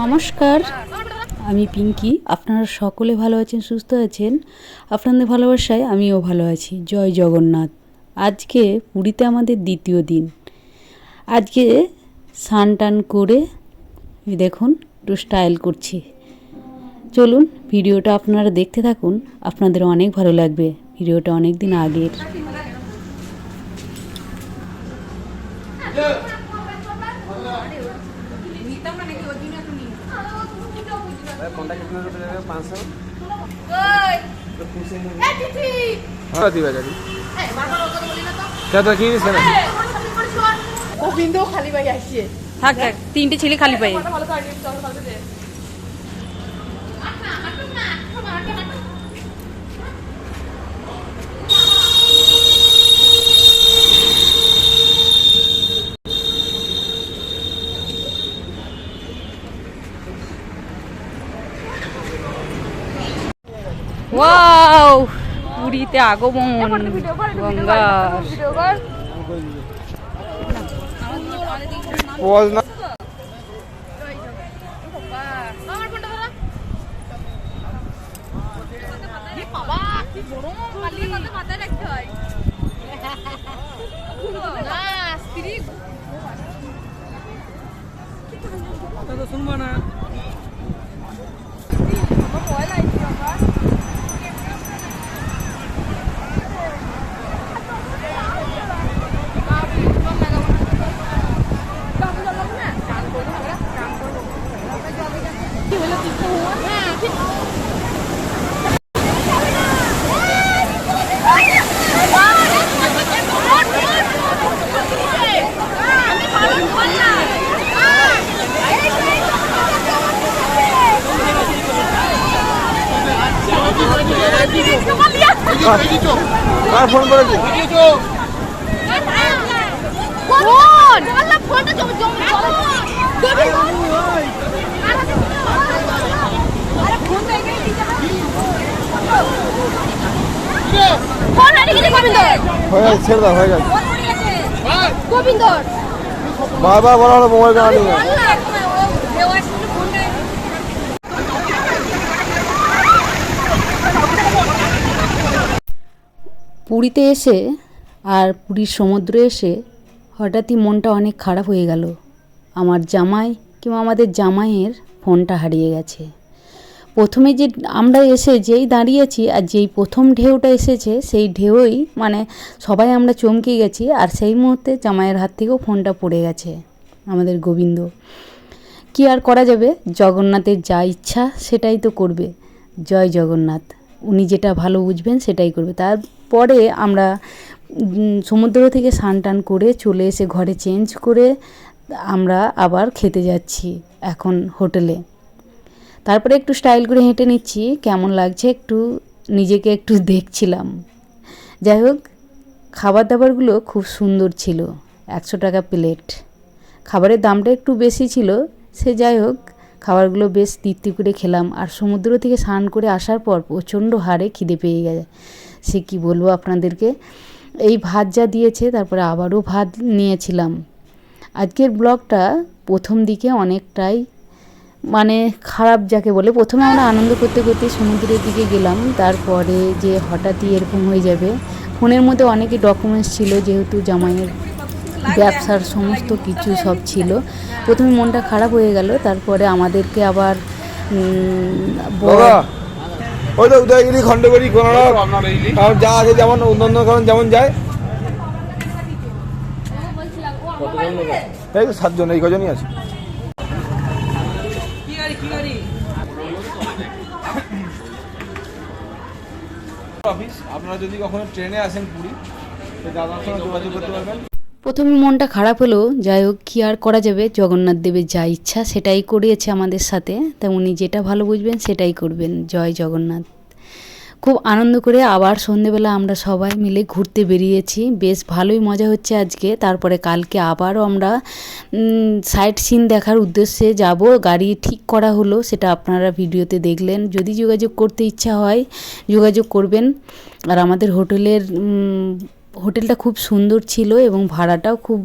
নমস্কার, আমি পিঙ্কি। আপনারা সকলে ভালো আছেন, সুস্থ আছেন। আপনাদের ভালোবাসায় আমিও ভালো আছি। জয় জগন্নাথ। আজকে পুরীতে আমাদের দ্বিতীয় দিন। আজকে স্নান টান করে দেখুন একটু স্টাইল করছি। চলুন ভিডিওটা আপনারা দেখতে থাকুন, আপনাদের অনেক ভালো লাগবে। ভিডিওটা অনেক দিন আগের। कोंडा कितना रुपए लगेगा? 500। हाँ दिवा जाती। क्या तो की नहीं सर? वो बिंदु खाली भाई आइए। থাক থাক, তিনটে ছেলে খালি পাই। ওয়াও, পুরীতে আগমন গঙ্গার। Was not. तो सुनबो ना। আর ফোন করেছি ফোন আল্লাহ ফোনটা জম জম দেবি আরে ফোন তো এখানে দিতে ফোন আনি কি গোবিন্দ হয়ে গেছে, ছেড়ে দাও, হয়ে গেছে। গোবিন্দ বারবার বলা হলো মোবাইল আনি না। পুরীতে এসে আর পুরীর সমুদ্রে এসে হঠাৎই মনটা অনেক খারাপ হয়ে গেল। আমার জামাই কিংবা আমাদের জামাইয়ের ফোনটা হারিয়ে গেছে। প্রথমে যে আমরা এসে যেই দাঁড়িয়েছি আর যেই প্রথম ঢেউটা এসেছে সেই ঢেউই মানে সবাই আমরা চমকে গেছি। আর সেই মুহূর্তে জামাইয়ের হাত থেকেও ফোনটা পড়ে গেছে আমাদের গোবিন্দ। কি আর করা যাবে, জগন্নাথের যা ইচ্ছা সেটাই তো করবে। জয় জগন্নাথ। উনি যেটা ভালো বুঝবেন সেটাই করবে। তারপরে আমরা সমুদ্র থেকে স্নান টান করে চলে এসে ঘরে চেঞ্জ করে আমরা আবার খেতে যাচ্ছি এখন হোটেলে। তারপরে একটু স্টাইল করে হেঁটে নিচ্ছি, কেমন লাগছে একটু নিজেকে একটু দেখছিলাম। যাই হোক, খাবার দাবারগুলো খুব সুন্দর ছিল। 100 টাকা প্লেট। খাবারের দামটা একটু বেশি ছিল, সে যাই হোক খাবারগুলো বেশ তৃপ্তি করে খেলাম। আর সমুদ্র থেকে স্নান করে আসার পর প্রচণ্ড হারে খিদে পেয়ে গেছে। সে কি বলবো আপনাদেরকে, এই ভাত যা দিয়েছে তারপরে আবারও ভাত নিয়েছিলাম। আজকের ব্লগটা প্রথম দিকে অনেকটাই মানে খারাপ যাকে বলে। প্রথমে আমরা আনন্দ করতে করতে সমুদ্রের দিকে গেলাম, তারপরে যে হঠাৎই এরকম হয়ে যাবে। ফোনের মধ্যে অনেকই ডকুমেন্টস ছিল, যেহেতু জামাইয়ের ব্যবসার সমস্ত কিছু সব ছিল। প্রথমে মনটা খারাপ হয়ে গেল, তারপরে আমাদেরকে আবার ওই তো উদয়গিরি খণ্ডগিরি কোনারক কারণ যা আছে যেমন নন্দনকানন যেমন যায় এই তো 7 জন, এই কজনই আছে। আপনারা যদি কখনো ট্রেনে আসেন পুরী, দাদার সঙ্গে যোগাযোগ করতে পারবেন। প্রথমে মনটা খারাপ হলো, যাই হোক কী আর করা যাবে, জগন্নাথ দেবের যা ইচ্ছা সেটাই করিয়েছে আমাদের সাথে। তাই উনি যেটা ভালো বুঝবেন সেটাই করবেন। জয় জগন্নাথ। খুব আনন্দ করে আবার সন্ধেবেলা আমরা সবাই মিলে ঘুরতে বেরিয়েছি। বেশ ভালোই মজা হচ্ছে আজকে। তারপরে কালকে আবারও আমরা সাইট সিন দেখার উদ্দেশ্যে যাব। গাড়ি ঠিক করা হলো, সেটা আপনারা ভিডিওতে দেখলেন। যদি যোগাযোগ করতে ইচ্ছা হয় যোগাযোগ করবেন। আর আমাদের হোটেলটা খুব সুন্দর ছিল এবং ভাড়াটাও খুব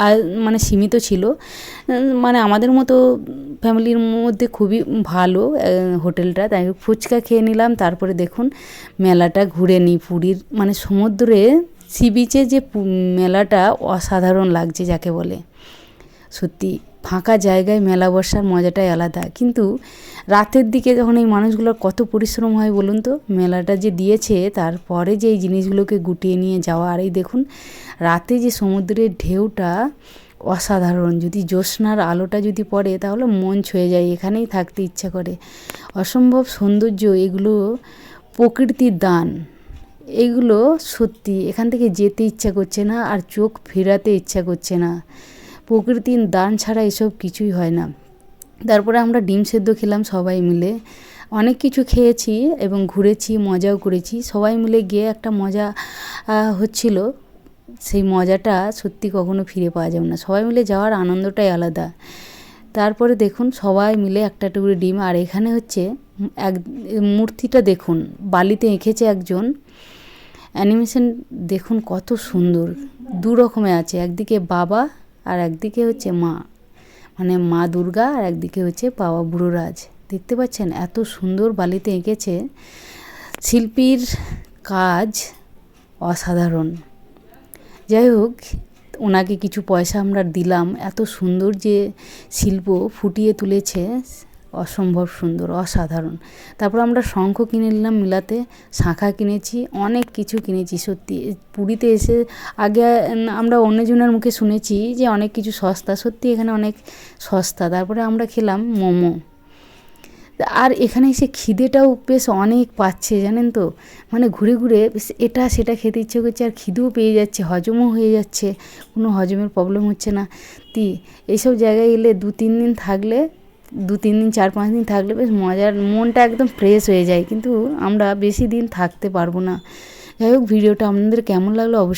আর মানে সীমিত ছিল, মানে আমাদের মতো ফ্যামিলির মধ্যে খুবই ভালো হোটেলটা। তাই ফুচকা খেয়ে নিলাম, তারপরে দেখুন মেলাটা ঘুরে নিই পুরীর, মানে সমুদ্রে সি বিচে যে মেলাটা অসাধারণ লাগছে যাকে বলে। সত্যি ফাঁকা জায়গায় মেলা বসার মজাটাই আলাদা। কিন্তু রাতের দিকে যখন এই মানুষগুলোর কত পরিশ্রম হয় বলুন তো, মেলাটা যে দিয়েছে তারপরে যে এই জিনিসগুলোকে গুটিয়ে নিয়ে যাওয়া। আর এই দেখুন রাতে যে সমুদ্রের ঢেউটা অসাধারণ, যদি জ্যোৎস্নার আলোটা যদি পড়ে তাহলে মন ছুঁয়ে যায়, এখানেই থাকতে ইচ্ছা করে। অসম্ভব সৌন্দর্য এগুলো, প্রকৃতির দান এগুলো। সত্যি এখান থেকে যেতে ইচ্ছা করছে না আর চোখ ফেরাতে ইচ্ছা করছে না। প্রকৃতির দান ছাড়া এসব কিছুই হয় না। তারপরে আমরা ডিম সেদ্ধ খেলাম সবাই মিলে, অনেক কিছু খেয়েছি এবং ঘুরেছি, মজাও করেছি। সবাই মিলে গিয়ে একটা মজা হচ্ছিল, সেই মজাটা সত্যি কখনো ফিরে পাওয়া যাবে না। সবাই মিলে যাওয়ার আনন্দটাই আলাদা। তারপরে দেখুন সবাই মিলে একটা টুকরো ডিম। আর এখানে হচ্ছে এক মূর্তিটা দেখুন বালিতে এঁকেছে একজন, অ্যানিমেশন দেখুন কত সুন্দর। দু রকমের আছে, একদিকে বাবা আর একদিকে হচ্ছে মা, মানে মা দুর্গা, আর একদিকে হচ্ছে বাবা বুড়োরাজ। দেখতে পাচ্ছেন এত সুন্দর বালিতে এঁকেছে, শিল্পীর কাজ অসাধারণ। যাই হোক, ওনাকে কিছু পয়সা আমরা দিলাম, এত সুন্দর যে শিল্প ফুটিয়ে তুলেছে, অসম্ভব সুন্দর, অসাধারণ। তারপর আমরা শঙ্খ কিনে নিলাম মেলাতে, শাঁখা কিনেছি, অনেক কিছু কিনেছি। সত্যি পুরীতে এসে আগে আমরা অন্যজনের মুখে শুনেছি যে অনেক কিছু সস্তা, সত্যি এখানে অনেক সস্তা। তারপরে আমরা খেলাম মোমো। আর এখানে এসে খিদেটাও বেশ অনেক পাচ্ছে জানেন তো, মানে ঘুরে ঘুরে বেশ এটা সেটা খেতে ইচ্ছে করছে, আর খিদেও পেয়ে যাচ্ছে, হজমও হয়ে যাচ্ছে, কোনো হজমের প্রবলেম হচ্ছে না। এইসব জায়গায় এলে 2-3 দিন থাকলে, 2-3 দিন 4-5 দিন থাকলে বেশ মজার, মনটা একদম ফ্রেশ হয়ে যায়। কিন্তু আমরা বেশি দিন থাকতে পারবো না। যাই হোক, ভিডিওটা আপনাদের কেমন লাগলো অবশ্যই